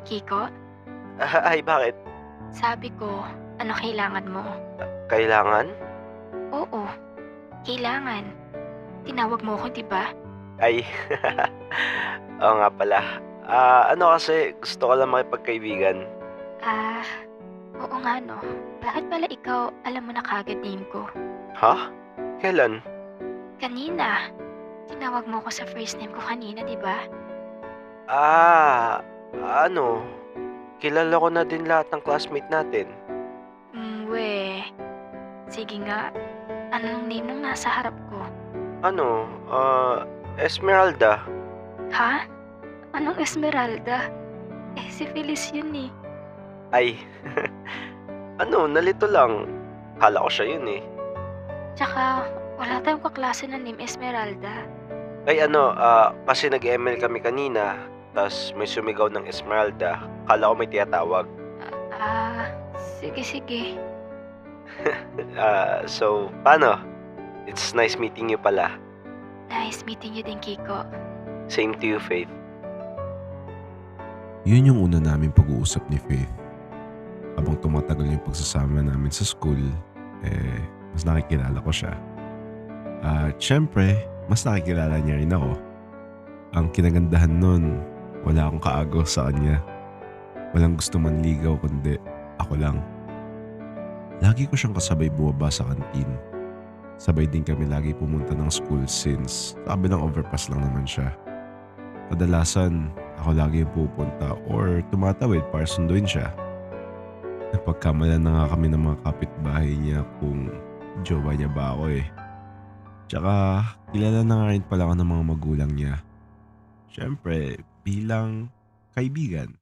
Kiko, Ay bakit? sabi ko, ano kailangan mo? Kailangan? Oo, kailangan. Tinawag mo ko, 'di ba? Ay, oo nga pala. Ano kasi gusto ko lang makipagkaibigan. Ah, oo nga 'no. Bakit pala ikaw alam mo na kaagad name ko? Ha? Kailan? Kanina, tinawag mo ko sa first name ko kanina, 'di ba? Ah, ano, kilala ko na din lahat ng classmate natin. Weh. Sige nga, anong name nung nasa harap ko? Ano, Esmeralda. Ha? Anong Esmeralda? Eh, si Feliz yun eh. Ay, ano, nalito lang. Akala ko siya yun eh. Tsaka, wala tayong kaklase na name Esmeralda. Ay ano, kasi nag-ML kami kanina, tas may sumigaw ng Esmeralda. Akala ko may tiyatawag. Ah, sige sige. So, paano? It's nice meeting you pala. Nice meeting you din, Kiko. Same to you, Faith. Yun yung una namin pag-uusap ni Faith. Habang tumatagal yung pagsasama namin sa school, mas nakikilala ko siya. At syempre, mas nakikilala niya rin ako. Ang kinagandahan nun, wala akong kaagaw sa kanya. Walang gusto manligaw kundi ako lang. Lagi ko siyang kasabay bumaba sa kantin. Sabay din kami lagi pumunta ng school since sabi ng overpass lang naman siya. Kadalasan, ako lagi yung pupunta or tumatawid para sunduin siya. Napagkamalan na nga kami ng mga kapitbahay niya kung jowa niya ba ako eh. Tsaka kilala na nga rin pala ako ng mga magulang niya. Siyempre, bilang kaibigan.